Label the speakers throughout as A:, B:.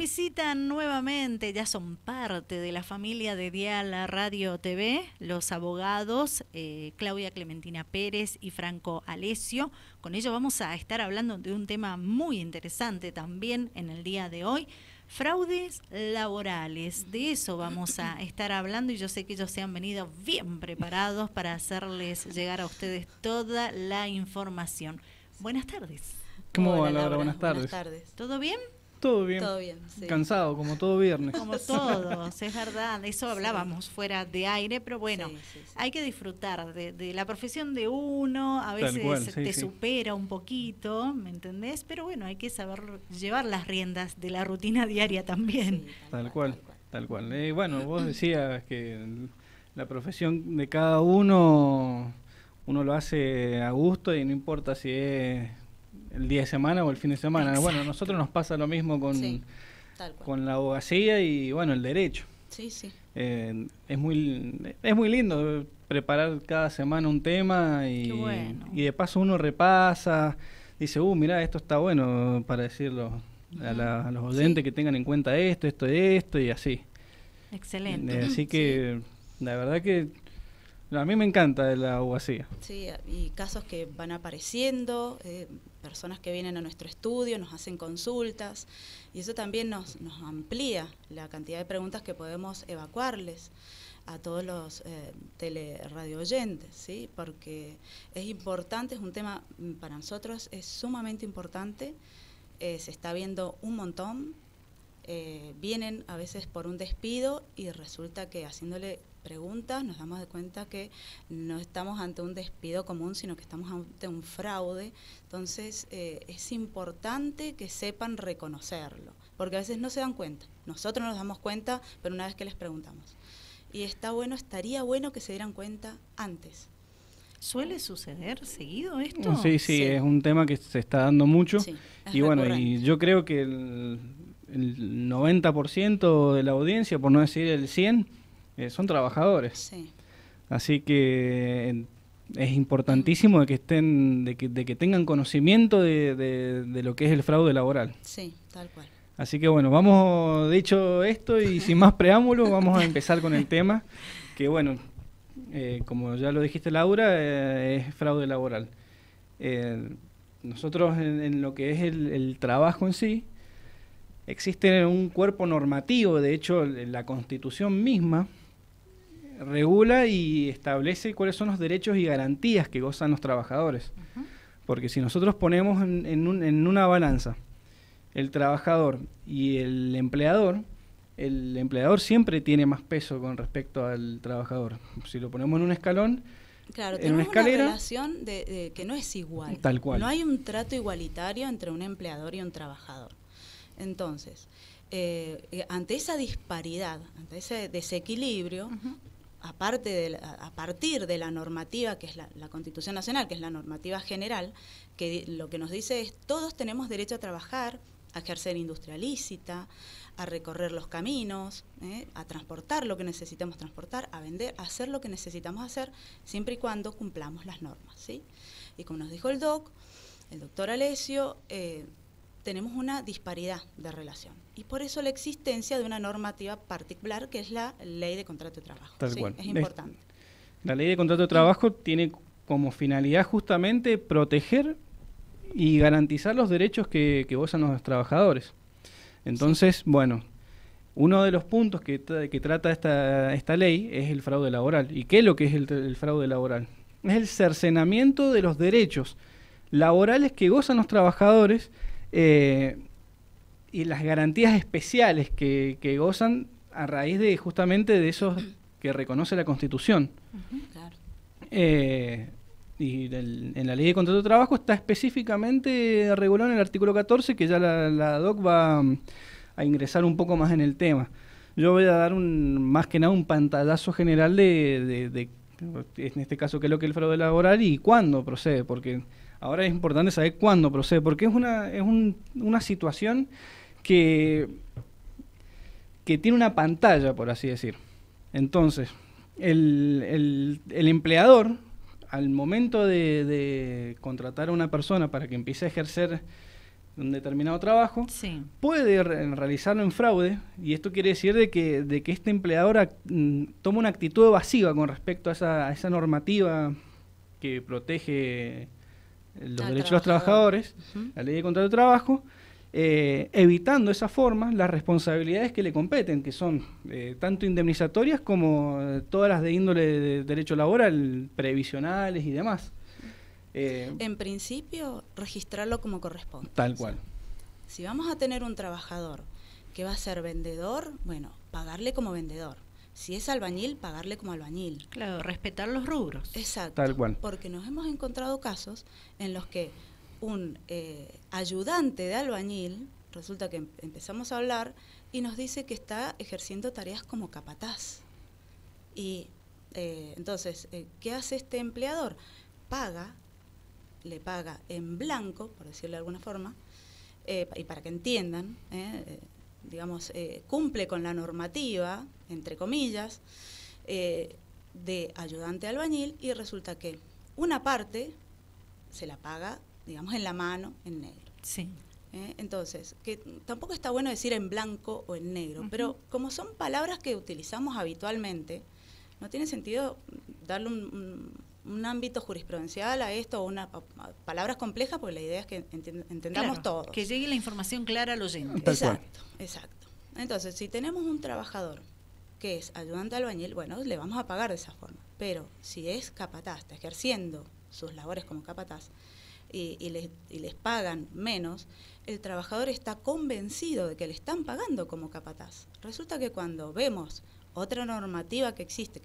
A: visitan nuevamente, ya son parte de la familia de Dial Radio TV, los abogados Claudia Clementina Pérez y Franco Alessio. Con ellos vamos a estar hablando de un tema muy interesante también en el día de hoy, fraudes laborales. De eso vamos a estar hablando y yo sé que ellos se han venido bien preparados para hacerles llegar a ustedes toda la información. Buenas tardes.
B: ¿Cómo va, Laura? Buenas tardes.
A: ¿Todo bien?
B: Todo bien.
C: Todo bien, sí.
B: Cansado, como todo viernes.
A: Como todos, es verdad. De eso hablábamos fuera de aire, pero bueno,
C: sí.
A: hay que disfrutar de la profesión de uno. A veces te supera un poquito, ¿me entendés? Pero bueno, hay que saber llevar las riendas de la rutina diaria también.
B: Sí, tal cual. Bueno, vos decías que la profesión de cada uno lo hace a gusto y no importa si es el día de semana o el fin de semana.
A: Exacto.
B: Bueno, a nosotros nos pasa lo mismo con la abogacía y bueno, el derecho.
C: Sí.
B: Es muy lindo preparar cada semana un tema y de paso uno repasa, dice, mirá, esto está bueno para decirlo a los oyentes que tengan en cuenta esto y así.
A: Excelente.
B: Así que la verdad que a mí me encanta la abogacía.
C: Sí, y casos que van apareciendo, personas que vienen a nuestro estudio, nos hacen consultas, y eso también nos amplía la cantidad de preguntas que podemos evacuarles a todos los teleradioyentes, oyentes, ¿sí? Porque es importante, es un tema para nosotros, es sumamente importante, se está viendo un montón, vienen a veces por un despido y resulta que haciéndole preguntas nos damos de cuenta que no estamos ante un despido común, sino que estamos ante un fraude. Entonces es importante que sepan reconocerlo, porque a veces no se dan cuenta. Nosotros nos damos cuenta, pero una vez que les preguntamos. Y estaría bueno que se dieran cuenta antes.
A: ¿Suele suceder seguido esto?
B: Sí, es un tema que se está dando mucho.
C: Sí,
B: y bueno, y yo creo que el 90% de la audiencia, por no decir el 100%, son trabajadores.
C: Sí.
B: Así que es importantísimo de que tengan conocimiento de lo que es el fraude laboral.
C: Sí, tal cual.
B: Así que bueno, dicho esto y sin más preámbulos, vamos a empezar con el tema, que bueno, como ya lo dijiste, Laura, es fraude laboral. Nosotros en lo que es el trabajo en sí, existe un cuerpo normativo. De hecho, la Constitución misma regula y establece cuáles son los derechos y garantías que gozan los trabajadores. Porque si nosotros ponemos en una balanza el trabajador y el empleador siempre tiene más peso con respecto al trabajador. Si lo ponemos en un escalón,
C: claro,
B: en una
C: tenemos
B: escalera,
C: una relación de que no es igual.
B: Tal cual.
C: No hay un trato igualitario entre un empleador y un trabajador. Entonces, ante esa disparidad, ante ese desequilibrio, a partir de la normativa, que es la Constitución Nacional, que es la normativa general, que lo que nos dice es todos tenemos derecho a trabajar, a ejercer industria lícita, a recorrer los caminos, a transportar lo que necesitamos transportar, a vender, a hacer lo que necesitamos hacer, siempre y cuando cumplamos las normas, ¿sí? Y como nos dijo el doctor Alessio, tenemos una disparidad de relación. Y por eso la existencia de una normativa particular, que es la Ley de Contrato de Trabajo.
B: Tal
C: ¿sí?
B: cual.
C: Es importante.
B: La Ley de Contrato de Trabajo tiene como finalidad justamente proteger y garantizar los derechos que gozan los trabajadores. Entonces, bueno, uno de los puntos que trata esta ley es el fraude laboral. ¿Y qué es lo que es el fraude laboral? Es el cercenamiento de los derechos laborales que gozan los trabajadores y las garantías especiales que gozan a raíz de justamente de esos que reconoce la Constitución.
C: Claro.
B: Y en la Ley de Contrato de Trabajo está específicamente regulado en el artículo 14, que ya la DOC va a ingresar un poco más en el tema. Yo voy a dar más que nada un pantallazo general de en este caso, qué es lo que es el fraude laboral y cuándo procede, porque ahora es importante saber cuándo procede, porque es una situación que tiene una pantalla, por así decir. Entonces, el empleador, al momento de contratar a una persona para que empiece a ejercer un determinado trabajo,
A: Sí.
B: puede realizarlo en fraude, y esto quiere decir de que este empleador toma una actitud evasiva con respecto a esa normativa que protege los derechos de los trabajadores, la ley de contrato de trabajo, evitando de esa forma las responsabilidades que le competen, que son tanto indemnizatorias como todas las de índole de derecho laboral, previsionales y demás.
C: En principio, registrarlo como corresponde.
B: Tal cual.
C: Si vamos a tener un trabajador que va a ser vendedor, bueno, pagarle como vendedor. Si es albañil, pagarle como albañil.
A: Claro, respetar los rubros.
C: Exacto.
B: Tal cual.
C: Porque nos hemos encontrado casos en los que un ayudante de albañil, resulta que empezamos a hablar y nos dice que está ejerciendo tareas como capataz. Y entonces, ¿qué hace este empleador? Le paga en blanco, por decirlo de alguna forma, y para que entiendan, digamos, cumple con la normativa, entre comillas, de ayudante albañil, y resulta que una parte se la paga, digamos, en la mano, en negro.
A: Sí.
C: Entonces, que tampoco está bueno decir en blanco o en negro, pero como son palabras que utilizamos habitualmente, no tiene sentido darle un ámbito jurisprudencial a esto, o palabras complejas, porque la idea es que entendamos todos.
A: Que llegue la información clara al oyente.
C: Exacto. Entonces, si tenemos un trabajador que es ayudante albañil, bueno, le vamos a pagar de esa forma. Pero si es capataz, está ejerciendo sus labores como capataz, y les pagan menos, el trabajador está convencido de que le están pagando como capataz. Resulta que cuando vemos otra normativa que existe,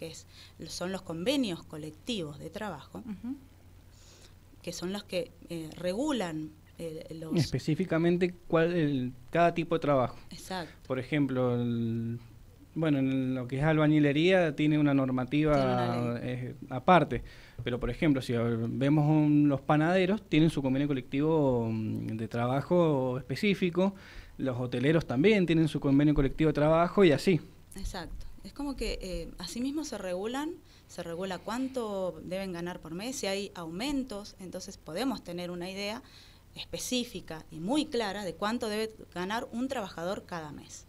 C: son los convenios colectivos de trabajo, que son los que regulan
B: específicamente cada tipo de trabajo.
C: Exacto.
B: Por ejemplo, en lo que es albañilería tiene una normativa aparte, pero por ejemplo, si vemos los panaderos, tienen su convenio colectivo de trabajo específico, los hoteleros también tienen su convenio colectivo de trabajo y así.
C: Exacto. Es como que asimismo se regula cuánto deben ganar por mes, si hay aumentos, entonces podemos tener una idea específica y muy clara de cuánto debe ganar un trabajador cada mes.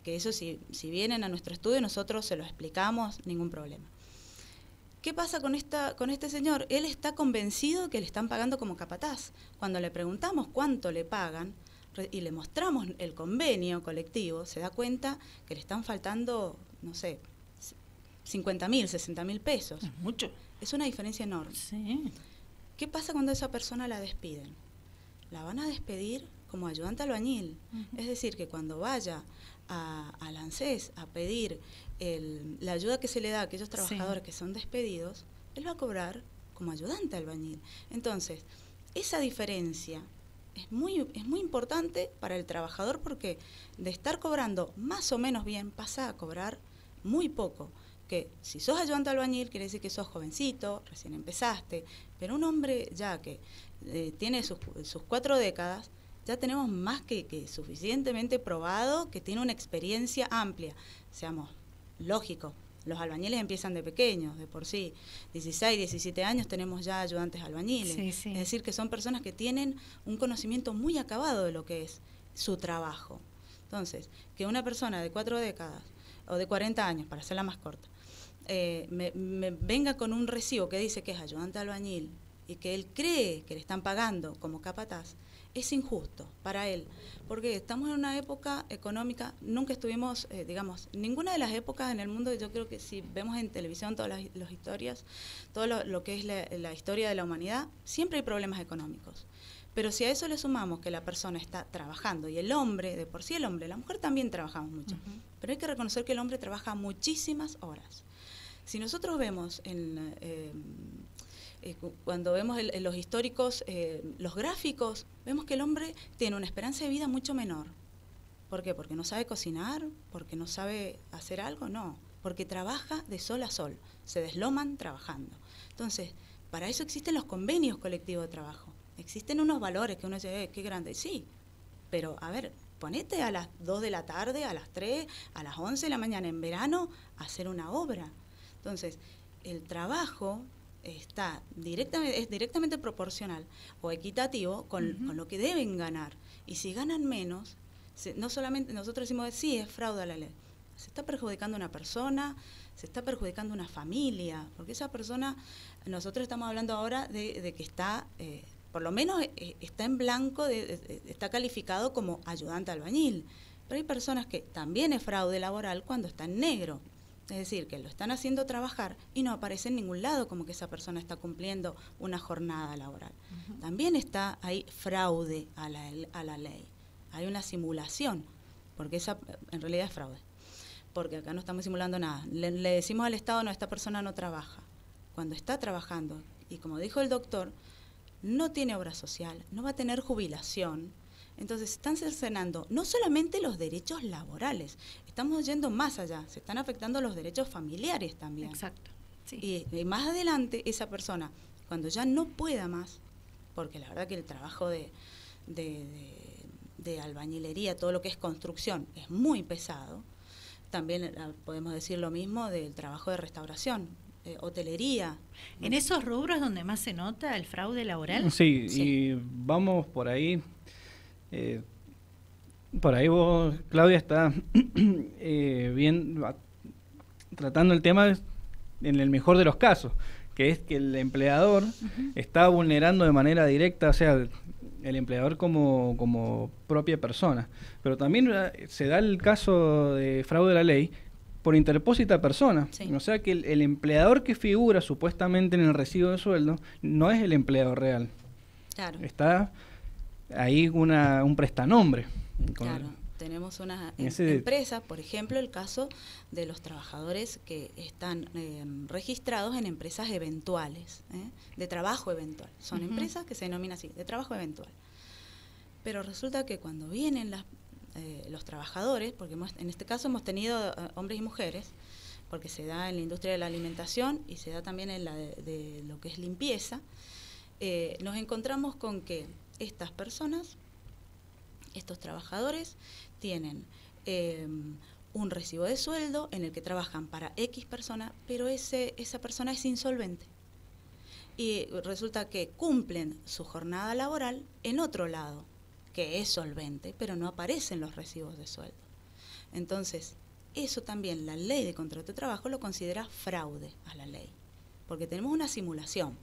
C: Que eso si vienen a nuestro estudio nosotros se lo explicamos, ningún problema. ¿Qué pasa con este señor? Él está convencido que le están pagando como capataz. Cuando le preguntamos cuánto le pagan y le mostramos el convenio colectivo, se da cuenta que le están faltando, no sé, 50.000, 60.000 pesos.
A: Es mucho.
C: Es una diferencia enorme.
A: Sí.
C: ¿Qué pasa cuando esa persona la despiden? La van a despedir como ayudante albañil. Es decir, que cuando vaya al ANSES a pedir la ayuda que se le da a aquellos trabajadores que son despedidos, él va a cobrar como ayudante albañil. Entonces, esa diferencia es muy importante para el trabajador, porque de estar cobrando más o menos bien pasa a cobrar muy poco. Que si sos ayudante albañil quiere decir que sos jovencito, recién empezaste, pero un hombre ya que tiene sus 4 décadas, ya tenemos más que suficientemente probado que tiene una experiencia amplia. Seamos lógicos, los albañiles empiezan de pequeños, de por sí, 16, 17 años tenemos ya ayudantes albañiles.
A: Sí.
C: Es decir, que son personas que tienen un conocimiento muy acabado de lo que es su trabajo. Entonces, que una persona de 4 décadas o de 40 años, para hacerla más corta, me venga con un recibo que dice que es ayudante albañil y que él cree que le están pagando como capataz, es injusto para él, porque estamos en una época económica, nunca estuvimos, ninguna de las épocas en el mundo, yo creo que si vemos en televisión todas las historias, todo lo que es la historia de la humanidad, siempre hay problemas económicos. Pero si a eso le sumamos que la persona está trabajando, y el hombre, de por sí el hombre, la mujer también trabajamos mucho, pero hay que reconocer que el hombre trabaja muchísimas horas. Si nosotros vemos cuando vemos los históricos, los gráficos, vemos que el hombre tiene una esperanza de vida mucho menor. ¿Por qué? ¿Porque no sabe cocinar? ¿Porque no sabe hacer algo? No, porque trabaja de sol a sol, se desloman trabajando. Entonces, para eso existen los convenios colectivos de trabajo. Existen unos valores que uno dice, qué grande, sí, pero a ver, ponete a las 2 de la tarde, a las 3, a las 11 de la mañana en verano a hacer una obra. Entonces, el trabajo es directamente proporcional o equitativo con lo que deben ganar. Y si ganan menos, no solamente nosotros decimos, sí, es fraude a la ley. Se está perjudicando a una persona, se está perjudicando a una familia, porque esa persona, nosotros estamos hablando ahora de que está, por lo menos está en blanco, está calificado como ayudante albañil. Pero hay personas que también es fraude laboral cuando está en negro. Es decir, que lo están haciendo trabajar y no aparece en ningún lado como que esa persona está cumpliendo una jornada laboral. También está ahí fraude a la ley. Hay una simulación, porque esa en realidad es fraude. Porque acá no estamos simulando nada. Le decimos al Estado, no, esta persona no trabaja. Cuando está trabajando, y como dijo el doctor, no tiene obra social, no va a tener jubilación. Entonces se están cercenando no solamente los derechos laborales, estamos yendo más allá, se están afectando los derechos familiares también.
A: Exacto. Sí.
C: Y más adelante esa persona, cuando ya no pueda más, porque la verdad que el trabajo de albañilería, todo lo que es construcción, es muy pesado. También podemos decir lo mismo del trabajo de restauración, hotelería.
A: ¿En esos rubros donde más se nota el fraude laboral?
B: Sí, y vamos por ahí. Por ahí vos, Claudia, está bien tratando el tema en el mejor de los casos, que es que el empleador está vulnerando de manera directa, o sea, el empleador como propia persona. Pero también se da el caso de fraude a la ley por interpósita persona. Sí. O sea que el empleador que figura supuestamente en el recibo de sueldo no es el empleador real.
C: Claro.
B: Está ahí un prestanombre.
C: Claro. Tenemos unas empresas, por ejemplo, el caso de los trabajadores que están registrados en empresas eventuales, de trabajo eventual. Son empresas que se denominan así, de trabajo eventual. Pero resulta que cuando vienen los trabajadores, porque en este caso hemos tenido hombres y mujeres, porque se da en la industria de la alimentación y se da también en la de lo que es limpieza, nos encontramos con que estas personas, estos trabajadores, tienen un recibo de sueldo en el que trabajan para X persona, pero esa persona es insolvente. Y resulta que cumplen su jornada laboral en otro lado, que es solvente, pero no aparecen los recibos de sueldo. Entonces, eso también la ley de contrato de trabajo lo considera fraude a la ley, porque tenemos una simulación.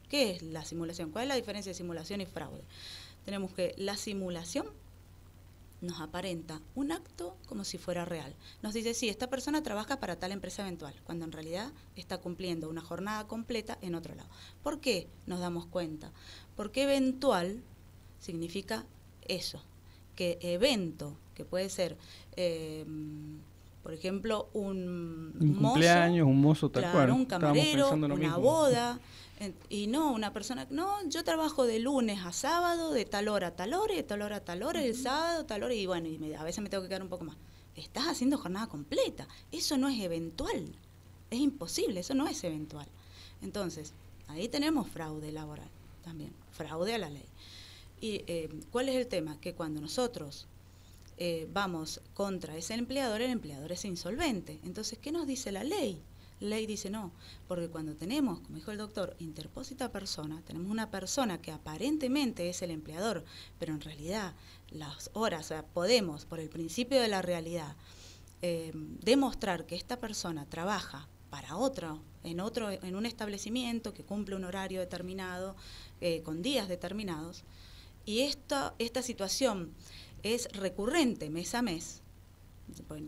C: ¿Qué es la simulación? ¿Cuál es la diferencia de simulación y fraude? Tenemos que la simulación nos aparenta un acto como si fuera real. Nos dice, sí, esta persona trabaja para tal empresa eventual, cuando en realidad está cumpliendo una jornada completa en otro lado. ¿Por qué nos damos cuenta? Porque eventual significa eso, que evento, que puede ser, por ejemplo, un mozo,
B: cumpleaños, un mozo tal
C: claro,
B: cual.
C: Un camarero, una
B: mismo.
C: boda. Y no, una persona, no, yo trabajo de lunes a sábado, de tal hora a tal hora, y de tal hora a tal hora, y el sábado tal hora, y bueno, a veces me tengo que quedar un poco más. Estás haciendo jornada completa, eso no es eventual, es imposible, eso no es eventual. Entonces, ahí tenemos fraude laboral también, fraude a la ley. ¿Y cuál es el tema? Que cuando nosotros vamos contra ese empleador, el empleador es insolvente. Entonces, ¿qué nos dice la ley? La ley dice no, porque cuando tenemos, como dijo el doctor, interpósita persona, tenemos una persona que aparentemente es el empleador, pero en realidad las horas, o sea, podemos, por el principio de la realidad, demostrar que esta persona trabaja para otro, en un establecimiento que cumple un horario determinado, con días determinados, y esta situación es recurrente mes a mes.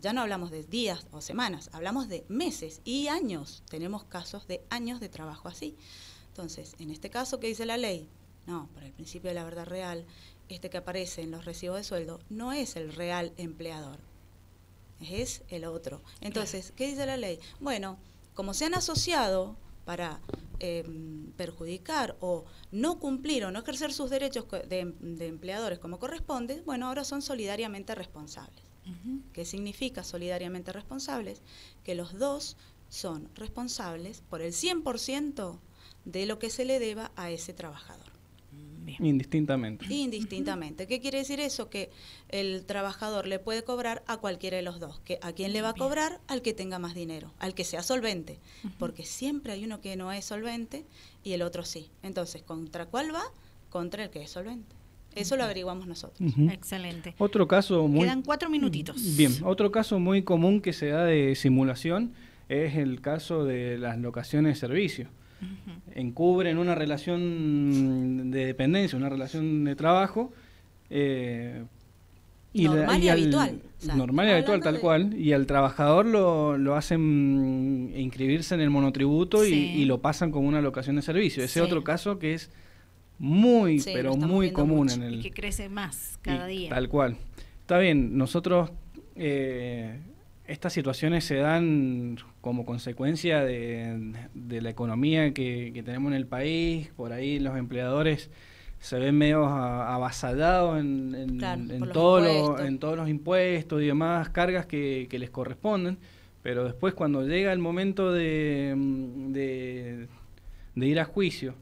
C: Ya no hablamos de días o semanas, hablamos de meses y años. Tenemos casos de años de trabajo así. Entonces, en este caso, ¿qué dice la ley? No, por el principio de la verdad real, que aparece en los recibos de sueldo no es el real empleador, es el otro. Entonces, ¿qué dice la ley? Bueno, como se han asociado para perjudicar o no cumplir o no ejercer sus derechos de empleadores como corresponde, bueno, ahora son solidariamente responsables. ¿Qué significa solidariamente responsables? Que los dos son responsables por el 100% de lo que se le deba a ese trabajador.
B: Indistintamente.
C: Indistintamente. ¿Qué quiere decir eso? Que el trabajador le puede cobrar a cualquiera de los dos. ¿A quién le va a cobrar? Al que tenga más dinero, al que sea solvente. Porque siempre hay uno que no es solvente y el otro sí. Entonces, ¿contra cuál va? Contra el que es solvente. Eso lo averiguamos nosotros.
A: Excelente.
B: Otro caso muy...
A: Quedan 4 minutitos.
B: Bien, otro caso muy común que se da de simulación es el caso de las locaciones de servicio. Encubren una relación de dependencia, una relación de trabajo
C: normal y habitual.
B: Normal y habitual, tal cual. Y al trabajador lo hacen inscribirse en el monotributo y lo pasan como una locación de servicio. Ese otro caso que es muy, pero muy común
C: mucho.
B: en el...
A: Y que crece más cada día.
B: Tal cual. Está bien, nosotros... estas situaciones se dan como consecuencia de la economía que tenemos en el país. Por ahí los empleadores se ven medio avasallados en todos los impuestos y demás cargas que les corresponden, pero después cuando llega el momento de ir a juicio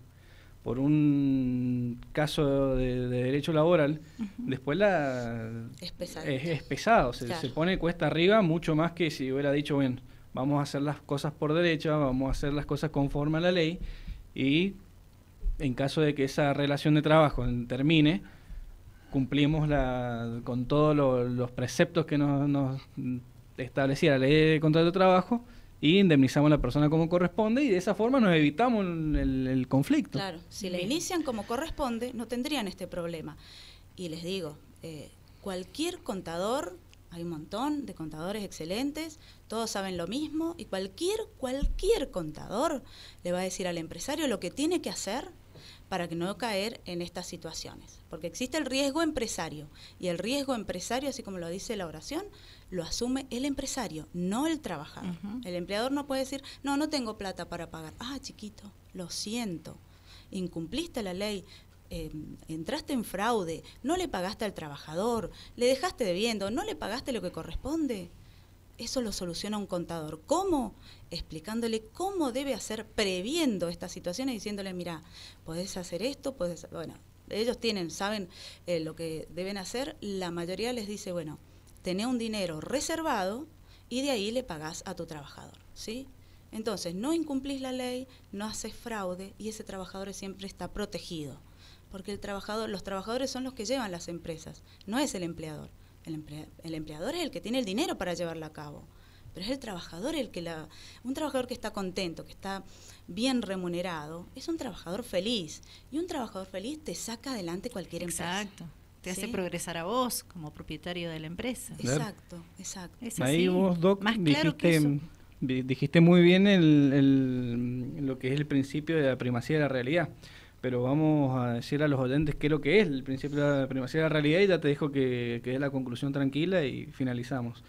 B: por un caso de derecho laboral, después es pesado, se pone cuesta arriba mucho más que si hubiera dicho, bueno, vamos a hacer las cosas por derecha, vamos a hacer las cosas conforme a la ley, y en caso de que esa relación de trabajo termine, cumplimos con todos los preceptos que nos establecía la ley de contrato de trabajo, y indemnizamos a la persona como corresponde, y de esa forma nos evitamos el conflicto.
C: Claro, si le inician como corresponde, no tendrían este problema. Y les digo, cualquier contador, hay un montón de contadores excelentes, todos saben lo mismo, y cualquier contador le va a decir al empresario lo que tiene que hacer para que no caer en estas situaciones. Porque existe el riesgo empresario, y el riesgo empresario, así como lo dice la oración, lo asume el empresario, no el trabajador. El empleador no puede decir, no tengo plata para pagar. Chiquito, lo siento, incumpliste la ley, entraste en fraude, no le pagaste al trabajador, le dejaste debiendo, no le pagaste lo que corresponde. Eso lo soluciona un contador. ¿Cómo? Explicándole cómo debe hacer, previendo estas situaciones, diciéndole, mira, podés hacer esto, bueno, ellos saben lo que deben hacer. La mayoría les dice, bueno, tenés un dinero reservado y de ahí le pagás a tu trabajador, ¿sí? Entonces, no incumplís la ley, no haces fraude, y ese trabajador siempre está protegido, porque los trabajadores son los que llevan las empresas, no es el empleador. El empleador es el que tiene el dinero para llevarla a cabo, pero es el trabajador un trabajador que está contento, que está bien remunerado, es un trabajador feliz, y un trabajador feliz te saca adelante cualquier empresa.
A: Exacto. Te hace progresar a vos como propietario de la empresa.
C: Exacto.
B: Ahí vos, Doc, dijiste muy bien lo que es el principio de la primacía de la realidad. Pero vamos a decir a los oyentes qué es lo que es el principio de la primacía de la realidad, y ya te dejo que dé la conclusión tranquila y finalizamos.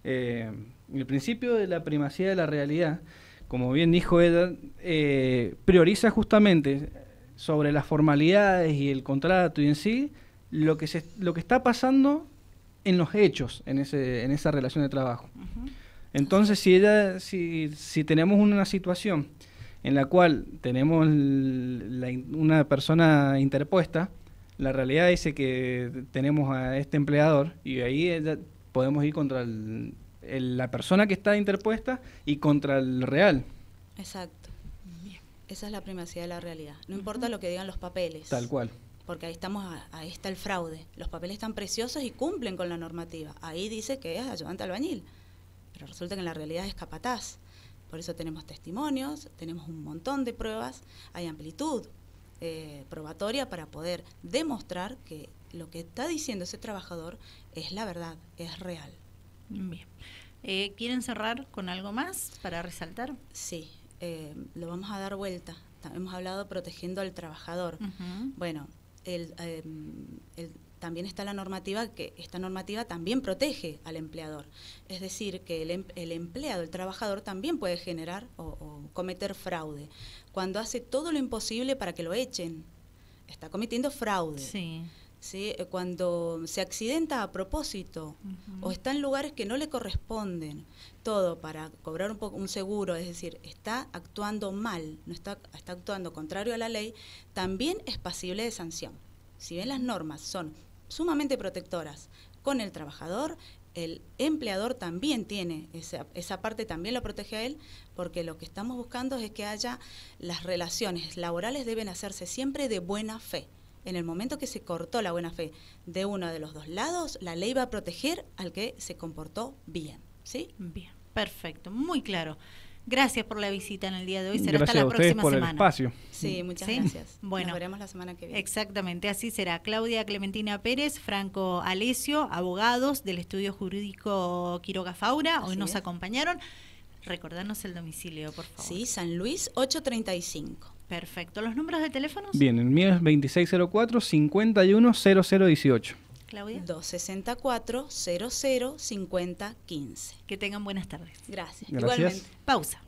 B: El principio de la primacía de la realidad, como bien dijo Eda, prioriza justamente sobre las formalidades y el contrato y en sí lo que está pasando en los hechos, en esa relación de trabajo. Entonces, si tenemos una situación en la cual tenemos una persona interpuesta, la realidad dice que tenemos a este empleador, y ahí podemos ir contra la persona que está interpuesta y contra el real.
C: Exacto. Esa es la primacía de la realidad. No importa lo que digan los papeles.
B: Tal cual.
C: Porque ahí está el fraude. Los papeles están preciosos y cumplen con la normativa. Ahí dice que es ayudante albañil, pero resulta que en la realidad es capataz. Por eso tenemos testimonios, tenemos un montón de pruebas, hay amplitud probatoria para poder demostrar que lo que está diciendo ese trabajador es la verdad, es real.
A: Bien. ¿Quieren cerrar con algo más para resaltar?
C: Sí, lo vamos a dar vuelta. Hemos hablado protegiendo al trabajador. Bueno, también está la normativa, que esta normativa también protege al empleador. Es decir, que el empleado, el trabajador, también puede generar o cometer fraude. Cuando hace todo lo imposible para que lo echen, está cometiendo fraude.
A: Sí.
C: ¿Sí? Cuando se accidenta a propósito o está en lugares que no le corresponden, todo para cobrar un seguro, es decir, está actuando mal, no está actuando contrario a la ley, también es pasible de sanción. si bien las normas son sumamente protectoras con el trabajador, el empleador también tiene esa parte, también lo protege a él, porque lo que estamos buscando es que haya, las relaciones laborales deben hacerse siempre de buena fe. En el momento que se cortó la buena fe de uno de los dos lados, la ley va a proteger al que se comportó bien, ¿sí?
A: Bien, perfecto, muy claro. Gracias por la visita en el día de hoy. Será
B: Gracias
A: hasta la
B: a ustedes
A: próxima
B: por
A: semana.
B: el espacio.
C: Sí, muchas
A: ¿Sí?
C: gracias.
A: Bueno,
C: nos veremos la semana que viene.
A: Exactamente, así será. Claudia Clementina Pérez, Franco Alesio, abogados del Estudio Jurídico Quiroga Faura, hoy nos acompañaron. Recordarnos el domicilio, por favor.
C: Sí, San Luis 835.
A: Perfecto. ¿Los números de teléfonos?
B: Bien, el mío es 2604-510018.
A: Claudia.
C: 264-005015.
A: Que tengan buenas tardes.
C: Gracias.
B: Gracias.
C: Igualmente.
A: Pausa.